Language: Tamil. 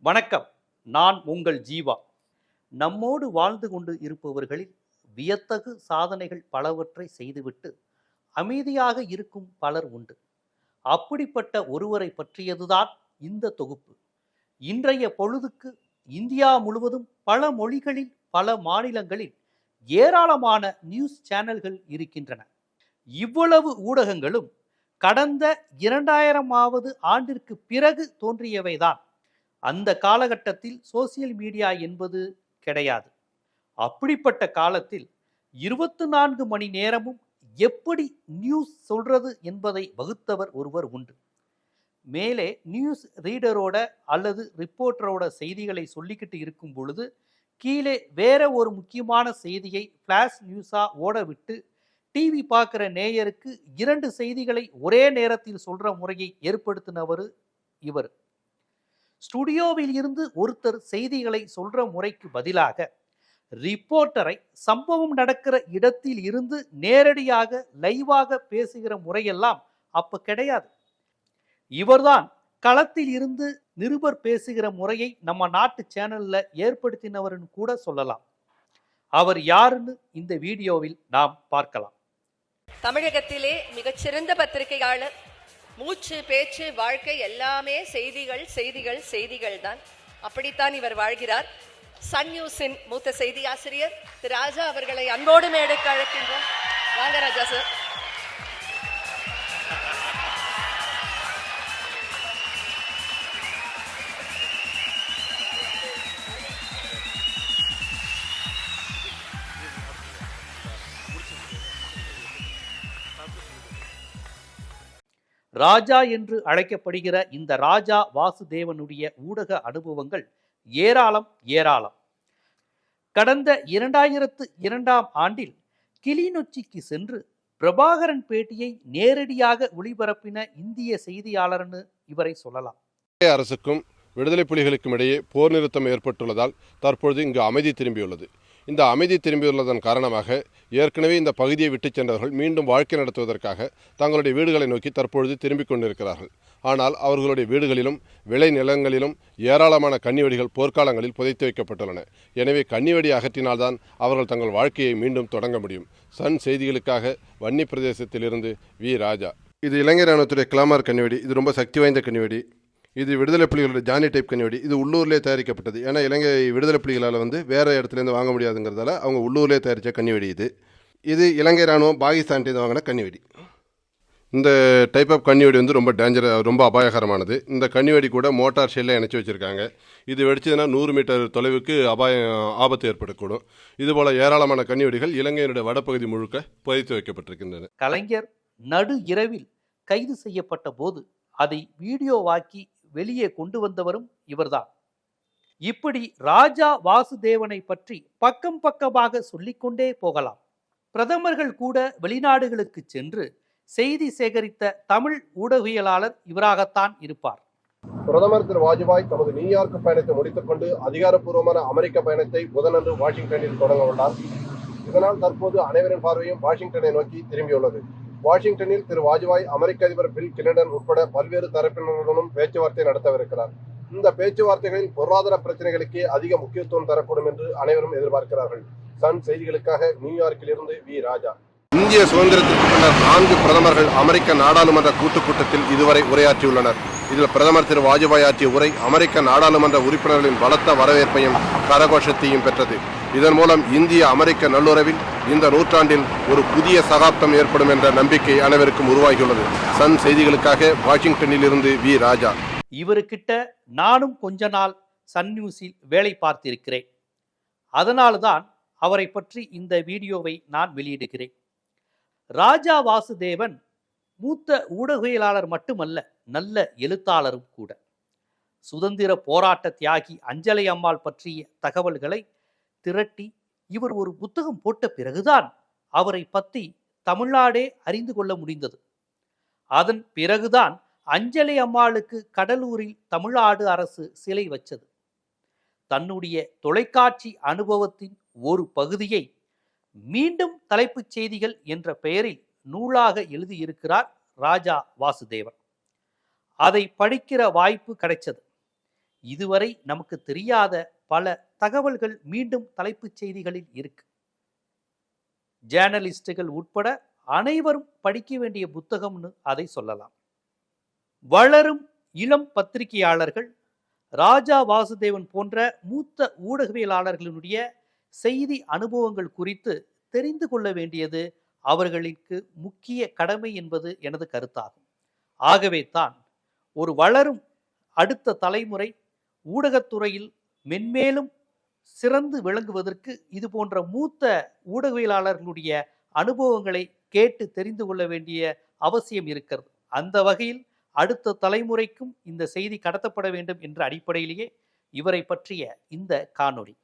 வணக்கம். நான் உங்கள் ஜீவா. நம்மோடு வாழ்ந்து கொண்டு இருப்பவர்களில் வியத்தகு சாதனைகள் பலவற்றை செய்துவிட்டு அமைதியாக இருக்கும் பலர் உண்டு. அப்படிப்பட்ட ஒருவரை பற்றியதுதான் இந்த தொகுப்பு. இன்றைய பொழுதுக்கு இந்தியா முழுவதும் பல மொழிகளில் பல மாநிலங்களில் ஏராளமான நியூஸ் சேனல்கள் இருக்கின்றன. இவ்வளவு ஊடகங்களும் கடந்த 2000வது ஆண்டிற்கு பிறகு தோன்றியவைதான். அந்த காலகட்டத்தில் சோசியல் மீடியா என்பது கிடையாது. அப்படிப்பட்ட காலத்தில் 24 மணி நேரமும் எப்படி நியூஸ் சொல்றது என்பதை வகுத்தவர் ஒருவர் உண்டு. மேலே நியூஸ் ரீடரோட அல்லது ரிப்போர்ட்டரோட செய்திகளை சொல்லிக்கிட்டு இருக்கும் பொழுது கீழே வேற ஒரு முக்கியமான செய்தியை ஃபிளாஷ் நியூஸா ஓட விட்டு டிவி பார்க்குற நேயருக்கு 2 செய்திகளை ஒரே நேரத்தில் சொல்ற முறையை ஏற்படுத்தினவர் இவர். ஸ்டுடியோவில் இருந்து ஒருத்தர் செய்திகளை சொல்ற முறைக்கு பதிலாக ரிப்போர்ட்டரை சம்பவம் நடக்கிற இடத்தில் இருந்து நேரடியாக லைவாக பேசுகிற முறையெல்லாம் அப்ப கிடையாது. இவர்தான் களத்தில் இருந்து நிருபர் பேசுகிற முறையை நம்ம நாட்டு சேனல்ல ஏற்படுத்தினவர்னு கூட சொல்லலாம். அவர் யாருன்னு இந்த வீடியோவில் நாம் பார்க்கலாம். தமிழகத்திலே மிகச்சிறந்த பத்திரிகையாளர். மூச்சு பேச்சு வாழ்க்கை எல்லாமே செய்திகள் செய்திகள் செய்திகள் தான். அப்படித்தான் இவர் வாழ்கிறார். சன் நியூஸின் மூத்த செய்தி ஆசிரியர் திரு ராஜா அவர்களை அன்போடு மேடைக்கு அழைக்கின்றோம். வாங்க ராஜா சார். ராஜா என்று அழைக்கப்படுகிற இந்த ராஜா வாசுதேவனுடைய ஊடக அனுபவங்கள் ஏராளம் ஏராளம். கடந்த 2002ஆம் ஆண்டில் கிளிநொச்சிக்கு சென்று பிரபாகரன் பேட்டியை நேரடியாக ஒளிபரப்பின இந்திய செய்தியாளர்னு இவரை சொல்லலாம். அரசுக்கும் விடுதலை புலிகளுக்கும் இடையே போர் நிறுத்தம் ஏற்பட்டுள்ளதால் தற்பொழுது இங்கு அமைதி திரும்பியுள்ளது. இந்த அமைதி திரும்பியுள்ளதன் காரணமாக ஏற்கனவே இந்த பகுதியை விட்டு சென்றவர்கள் மீண்டும் வாழ்க்கை நடத்துவதற்காக தங்களுடைய வீடுகளை நோக்கி தற்பொழுது திரும்பிக் கொண்டிருக்கிறார்கள். ஆனால் அவர்களுடைய வீடுகளிலும் விளை நிலங்களிலும் ஏராளமான கன்னிவெடிகள் போர்க்காலங்களில் புதைத்து வைக்கப்பட்டுள்ளன. எனவே கன்னிவெடி அகற்றினால்தான் அவர்கள் தங்கள் வாழ்க்கையை மீண்டும் தொடங்க முடியும். சன் செய்திகளுக்காக வன்னி பிரதேசத்திலிருந்து வி. ராஜா. இது இலங்கை ராணுவத்துடைய கிளாமர் கன்னிவெடி. இது ரொம்ப சக்தி வாய்ந்த கன்னிவெடி. இது விடுதலை புலிகளுடைய ஜானி டைப் கன்னிவெடி. இது உள்ளூர்லேயே தயாரிக்கப்பட்டது. ஏன்னா இலங்கை விடுதலை புலிகளால் வேறு இடத்துலேருந்து வாங்க முடியாதுங்கிறதால அவங்க உள்ளூர்லேயே தயாரித்த கன்னிவெடி இது. இது இலங்கை ராணுவம் பாகிஸ்தான்கிட்ட வாங்கின கன்னிவெடி. இந்த டைப் ஆஃப் கன்னிவெடி ரொம்ப அபாயகரமானது. இந்த கன்னிவெடி கூட மோட்டார் ஷெல்லை இணைச்சி வச்சுருக்காங்க. இது வெடிச்சதுன்னா 100 மீட்டர் தொலைவுக்கு ஆபத்து ஏற்படக்கூடும். இதுபோல் ஏராளமான கன்னிவெடிகள் இலங்கையினுடைய வடப்பகுதி முழுக்க புதைத்து வைக்கப்பட்டிருக்கின்றன. கலைஞர் நடு இரவில் கைது செய்யப்பட்ட போது அதை வீடியோவாக்கி வெளியே கொண்டு வந்தவரும் இவர்தான். இப்படி ராஜா வாசுதேவனை பற்றி பக்கம் பக்கமாக சொல்லிக்கொண்டே போகலாம். பிரதமர்கள் கூட வெளிநாடுகளுக்கு சென்று செய்தி சேகரித்த தமிழ் ஊடகவியலாளர் இவராகத்தான் இருப்பார். பிரதமர் திரு வாஜ்பாய் தமது நியூயார்க் பயணத்தை முடித்துக் கொண்டு அதிகாரப்பூர்வமான அமெரிக்க பயணத்தை புதனன்று வாஷிங்டனில் தொடங்க உள்ளார். இதனால் தற்போது அனைவரின் பார்வையும் வாஷிங்டனை நோக்கி திரும்பியுள்ளது. வாஷிங்டனில் திரு வாஜ்பாய் அமெரிக்க அதிபர் பில் கிளின்டன் உட்பட பல்வேறு தரப்பினருடனும் பேச்சுவார்த்தை நடத்தவிருக்கிறார். இந்த பேச்சுவார்த்தைகளில் பொருளாதார பிரச்சனைகளுக்கு அதிக முக்கியத்துவம் தரக்கூடும் என்று அனைவரும் எதிர்பார்க்கிறார்கள். சன் செய்திகளுக்காக நியூயார்க்கில் இருந்து வி. ராஜா. இந்திய சுதந்திரத்திற்கு பின்னர் 4 பிரதமர்கள் அமெரிக்க நாடாளுமன்ற கூட்டுக்கூட்டத்தில் இதுவரை உரையாற்றியுள்ளனர். இதில் பிரதமர் திரு வாஜ்பாய் ஆற்றிய உரை அமெரிக்க நாடாளுமன்ற உறுப்பினர்களின் பலத்த வரவேற்பையும் கரகோஷத்தையும் பெற்றது. இதன் மூலம் இந்திய அமெரிக்க நல்லுறவில் இந்த நூற்றாண்டில் ஒரு புதிய சகாப்தம் ஏற்படும் என்ற நம்பிக்கை அனைவருக்கும் உருவாகியுள்ளது. சன் செய்திகளுக்காக வாஷிங்டனில் இருந்து வி. ராஜா. இவருக்கிட்ட நானும் கொஞ்ச நாள் சன் நியூஸில் வேலை பார்த்திருக்கிறேன். அதனால்தான் அவரை பற்றி இந்த வீடியோவை நான் வெளியிடுகிறேன். ராஜா வாசுதேவன் மூத்த ஊடகவியலாளர் மட்டுமல்ல, நல்ல எழுத்தாளரும் கூட. சுதந்திர போராட்ட தியாகி அஞ்சலை அம்மாள் பற்றிய தகவல்களை திரட்டி இவர் ஒரு புத்தகம் போட்ட பிறகுதான் அவரை பற்றி தமிழ்நாடே அறிந்து கொள்ள முடிந்தது. அதன் பிறகுதான் அஞ்சலை அம்மாளுக்கு கடலூரில் தமிழ்நாடு அரசு சிலை வச்சது. தன்னுடைய தொலைக்காட்சி அனுபவத்தின் ஒரு பகுதியை மீண்டும் தலைப்புச் செய்திகள் என்ற பெயரில் நூலாக எழுதியிருக்கிறார் ராஜா வாசுதேவன். அதை படிக்கிற வாய்ப்பு கிடைச்சது. இதுவரை நமக்கு தெரியாத பல தகவல்கள் மீண்டும் தலைப்புச் செய்திகளில் இருக்கு. ஜேர்னலிஸ்டுகள் உட்பட அனைவரும் படிக்க வேண்டிய புத்தகம்னு அதை சொல்லலாம். வளரும் இளம் பத்திரிகையாளர்கள் ராஜா வாசுதேவன் போன்ற மூத்த ஊடகவியலாளர்களுடைய செய்தி அனுபவங்கள் குறித்து தெரிந்து கொள்ள வேண்டியது அவர்களுக்கு முக்கிய கடமை என்பது எனது கருத்தாகும். ஆகவே தான் ஒரு வளரும் அடுத்த தலைமுறை ஊடகத்துறையில் மென்மேலும் சிறந்து விளங்குவதற்கு இது போன்ற மூத்த ஊடகவியலாளர்களுடைய அனுபவங்களை கேட்டு தெரிந்து கொள்ள வேண்டிய அவசியம் இருக்கிறது. அந்த வகையில் அடுத்த தலைமுறைக்கும் இந்த செய்தி கடத்தப்பட வேண்டும் என்ற அடிப்படையிலேயே இவரை பற்றிய இந்த காணொளி.